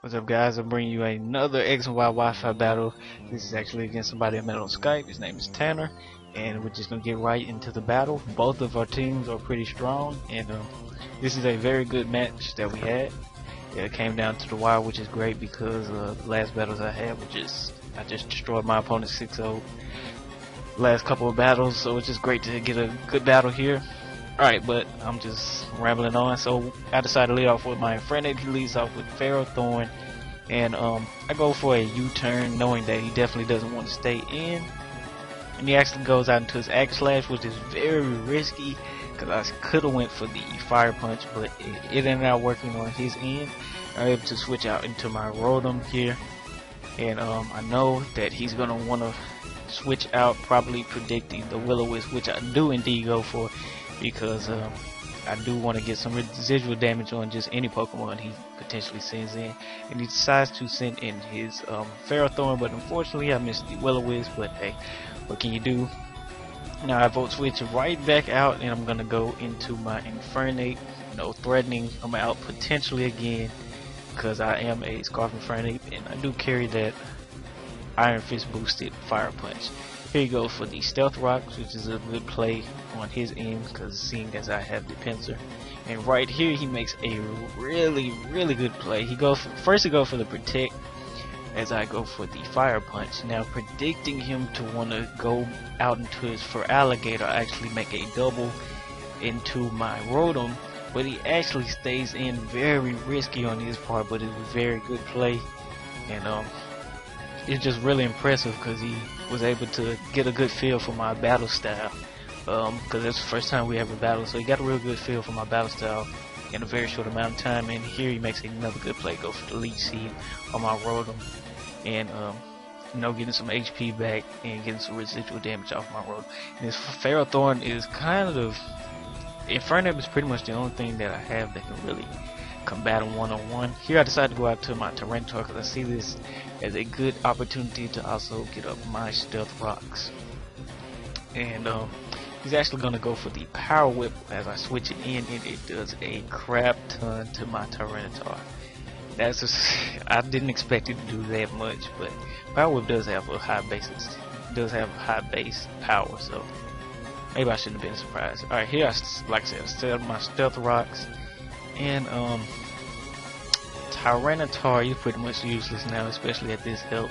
What's up, guys? I'm bringing you another X and Y Wi-Fi battle. This is actually against somebody I met on Skype. His name is Tanner, and we're just gonna get right into the battle. Both of our teams are pretty strong, and this is a very good match that we had. It came down to the wire, which is great because the last battles I had were I just destroyed my opponent 6-0 last couple of battles, so it's just great to get a good battle here. Alright, but I'm just rambling on. So I decided to lead off with my friend. He leads off with Pharaoh Thorn, and I go for a U-turn, knowing that he definitely doesn't want to stay in. And he actually goes out into his Axe Slash, which is very risky because I could have went for the Fire Punch, but it ended up working on his end. I'm able to switch out into my Rotom here, and I know that he's gonna want to switch out, probably predicting the Will-O-Wisp, which I do indeed go for, because I do want to get some residual damage on just any Pokemon he potentially sends in. And he decides to send in his Ferrothorn, but unfortunately I missed the Will-O-Wisp. But hey, what can you do? Now I Volt Switch right back out, and I'm gonna go into my Infernape, threatening I'm out potentially again, because I am a Scarf Infernape, and I do carry that Iron Fist boosted Fire Punch. Here you go for the Stealth Rocks, which is a good play on his end, because seeing as I have the Pinsir. And right here he makes a really good play. He goes first to go for the Protect, as I go for the Fire Punch. Now predicting him to want to go out into his Feraligatr, I actually make a double into my Rotom, but he actually stays in. Very risky on his part, but it's a very good play. And it's just really impressive because he was able to get a good feel for my battle style, because it's the first time we ever battled, so he got a real good feel for my battle style in a very short amount of time. And here he makes another good play, go for the Leech Seed on my Rotom, and getting some HP back and getting some residual damage off my Rotom. And this Ferrothorn is kind of, Infernape is pretty much the only thing that I have that can really combat him one-on-one. Here I decided to go out to my Tyranitar because I see this as a good opportunity to also get up my Stealth Rocks. And he's actually going to go for the Power Whip as I switch it in, and it does a crap ton to my Tyranitar. That's just, I didn't expect it to do that much, but Power Whip does have a high base power, so maybe I shouldn't have been surprised. Alright, here like I said, I set up my Stealth Rocks. And Tyranitar, you're pretty much useless now, especially at this health,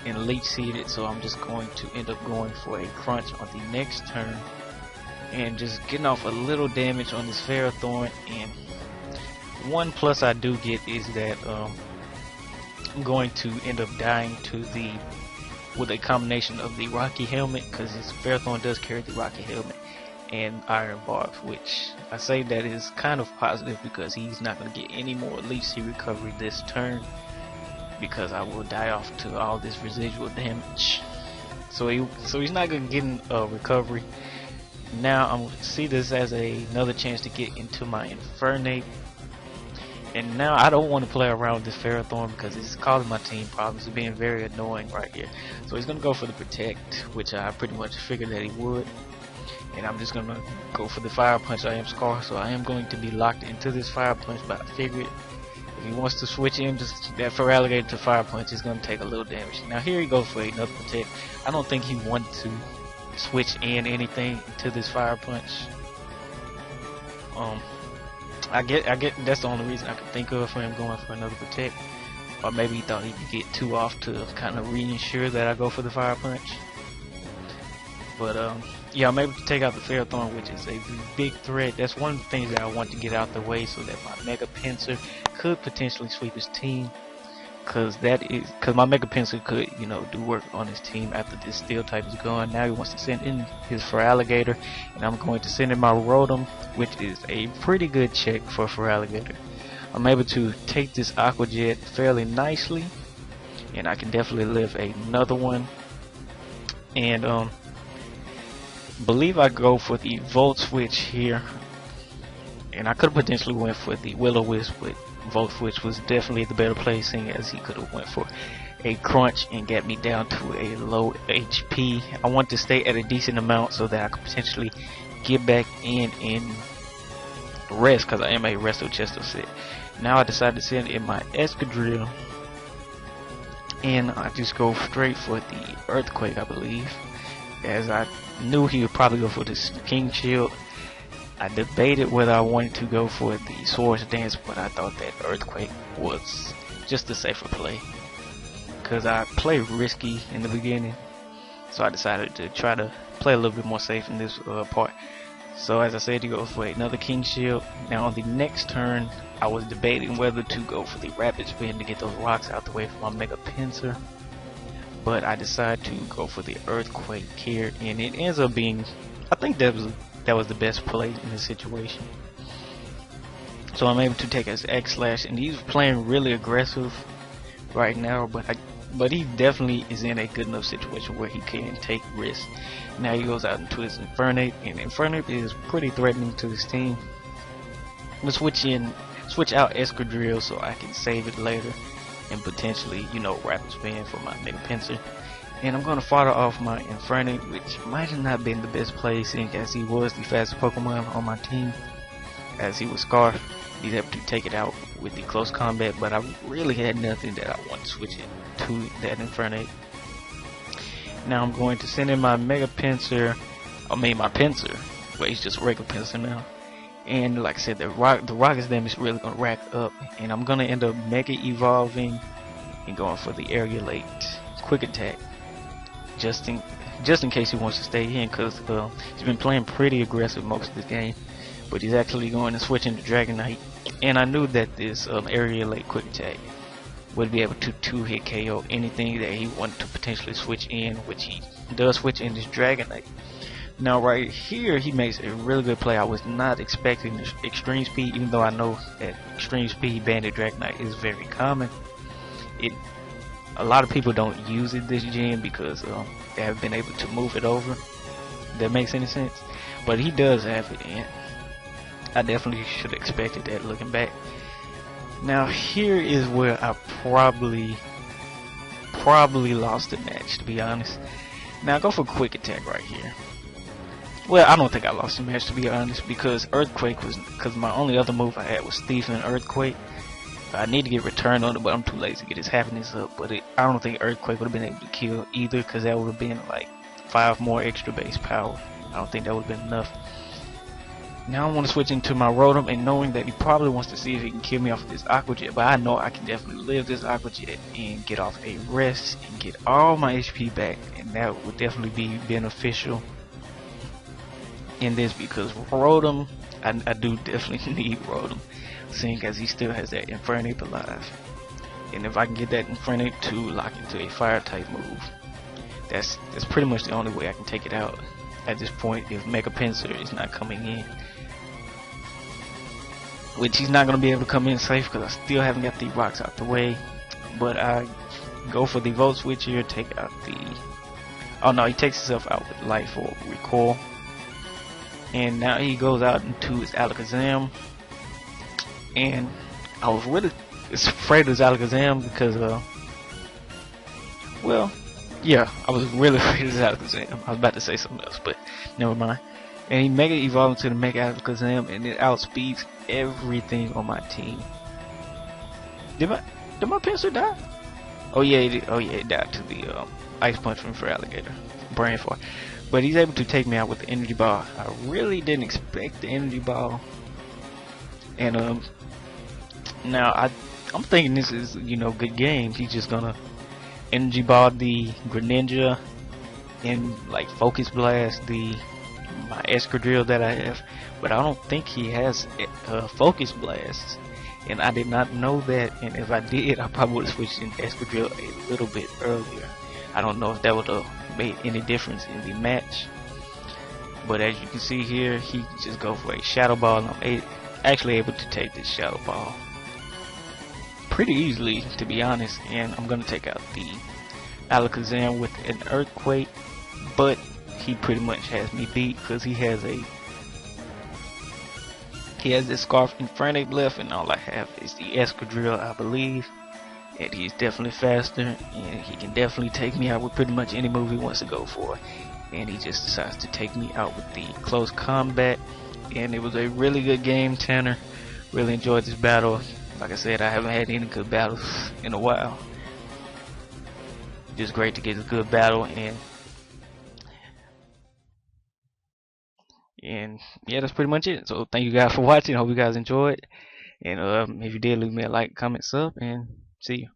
and Leech Seeded, so I'm just going to end up going for a Crunch on the next turn and just getting off a little damage on this Ferrothorn. And one plus I do get is that I'm going to end up dying to with a combination of the Rocky Helmet, because this Ferrothorn does carry the Rocky Helmet and Iron Barbs, which I say that is kind of positive because he's not going to get any more Leech Seed recovery this turn, because I will die off to all this residual damage. So he's not going to get a recovery. Now I'm going to see this as another chance to get into my Infernape. And now I don't want to play around with this Ferrothorn because it's causing my team problems. It's being very annoying right here. So he's going to go for the Protect, which I pretty much figured that he would. And I'm just gonna go for the Fire Punch. I am Scarf, so I am going to be locked into this Fire Punch, but I figured if he wants to switch in just that Feraligatr to Fire Punch, it's gonna take a little damage. Now here he goes for another Protect. I don't think he wanted to switch in anything to this Fire Punch. I get that's the only reason I could think of for him going for another Protect. Or maybe he thought he could get 2 off to kind of reinsure that I go for the Fire Punch. But yeah, I'm able to take out the Ferrothorn, which is a big threat. That's one of the things that I want to get out the way, so that my Mega Pinsir could potentially sweep his team. Because my Mega Pinsir could, do work on his team after this Steel type is gone. Now he wants to send in his Feraligatr, and I'm going to send in my Rotom, which is a pretty good check for Feraligatr. I'm able to take this Aqua Jet fairly nicely, and I can definitely live another one. And believe I go for the Volt Switch here, and I could have potentially went for the Will-O-Wisp, but Volt Switch was definitely the better play, seeing as he could have went for a Crunch and get me down to a low HP. I want to stay at a decent amount so that I could potentially get back in and rest because I am a resto chesto set. Now I decided to send in my Escadrille, and I just go straight for the Earthquake, I believe, as I knew he would probably go for this King Shield. I debated whether I wanted to go for the Swords Dance, but I thought that Earthquake was just a safer play, because I played risky in the beginning, so I decided to try to play a little bit more safe in this part. So as I said, he goes for another King Shield. Now on the next turn, I was debating whether to go for the Rapid Spin to get those rocks out the way from my Mega Pincer, but I decided to go for the Earthquake here, and it ends up being, I think that was the best play in this situation. So I'm able to take his X-Slash, and he's playing really aggressive right now, but he definitely is in a good enough situation where he can take risks. Now he goes out into his Infernape, and Infernape is pretty threatening to his team. I'm gonna switch out Escadrille so I can save it later and potentially, you know, Rapid Spin for my Mega Pincer. And I'm gonna fire off my Infernape, which might have not been the best play, seeing as he was the fastest Pokemon on my team, as he was Scarf. He's able to take it out with the close combat, but I really had nothing that I want to switch it to that Infernape. Now I'm going to send in my Mega Pincer, my Pincer, but he's just a regular Pincer now. And like I said, the rocket's damage is really gonna rack up, and I'm gonna end up Mega Evolving and going for the Aerialate Quick Attack, just in case he wants to stay in, because he's been playing pretty aggressive most of the game. But he's actually going to switch into Dragonite, and I knew that this Aerialate Quick Attack would be able to 2-hit KO anything that he wanted to potentially switch in, which he does switch in this Dragonite. Now right here, he makes a really good play. I was not expecting this Extreme Speed, even though I know that Extreme Speed Banded Dragonite is very common. A lot of people don't use it this gen because they haven't been able to move it over. If that makes any sense? But he does have it, and I definitely should have expected that looking back. Now here is where I probably lost the match, to be honest. Now I go for Quick Attack right here. Well, I don't think I lost the match, to be honest, because because my only other move I had was Thief and Earthquake. I need to get Return on it, but I'm too lazy to get his happiness up. But I don't think Earthquake would have been able to kill either, because that would have been like 5 more extra base power. I don't think that would have been enough. Now I want to switch into my Rotom, and knowing that he probably wants to see if he can kill me off of this Aqua Jet, but I know I can definitely live this Aqua Jet and get off a rest and get all my HP back, and that would definitely be beneficial in this, because Rotom, I do definitely need Rotom, seeing as he still has that Infernape alive. And if I can get that Infernape to lock into a Fire type move, that's pretty much the only way I can take it out at this point if Mega Pincer is not coming in. Which he's not going to be able to come in safe because I still haven't got the rocks out the way. But I go for the Volt Switch here, take out the... Oh no, he takes himself out with Life or Recoil. And now he goes out into his Alakazam. And I was really afraid of his Alakazam because, well, yeah, I was really afraid of his Alakazam. I was about to say something else, but never mind. And he Mega Evolved into the Mega Alakazam, and it outspeeds everything on my team. Did my Pincer die? Oh yeah, it died to the Ice Punch from Feraligatr, Brain Fart. But he's able to take me out with the Energy Ball. I really didn't expect the Energy Ball. And now I'm thinking this is, you know, good games. He's just gonna Energy Ball the Greninja and like Focus Blast my Escadrille that I have, but I don't think he has Focus Blast, and I did not know that. And if I did, I probably would have switched in Escadrille a little bit earlier. I don't know if that would have made any difference in the match, but as you can see here, he just go for a Shadow Ball, and I'm actually able to take this Shadow Ball pretty easily, to be honest. And I'm gonna take out the Alakazam with an Earthquake, but he pretty much has me beat because he has this Scarf Infernape left, and all I have is the Escadrille, I believe. And he's definitely faster, and he can definitely take me out with pretty much any move he wants to go for. and he just decides to take me out with the close combat. And it was a really good game, Tanner. Really enjoyed this battle. Like I said, I haven't had any good battles in a while. Just great to get a good battle, and yeah, that's pretty much it. So thank you guys for watching. Hope you guys enjoyed. And if you did, leave me a like, comment, sub, and see you.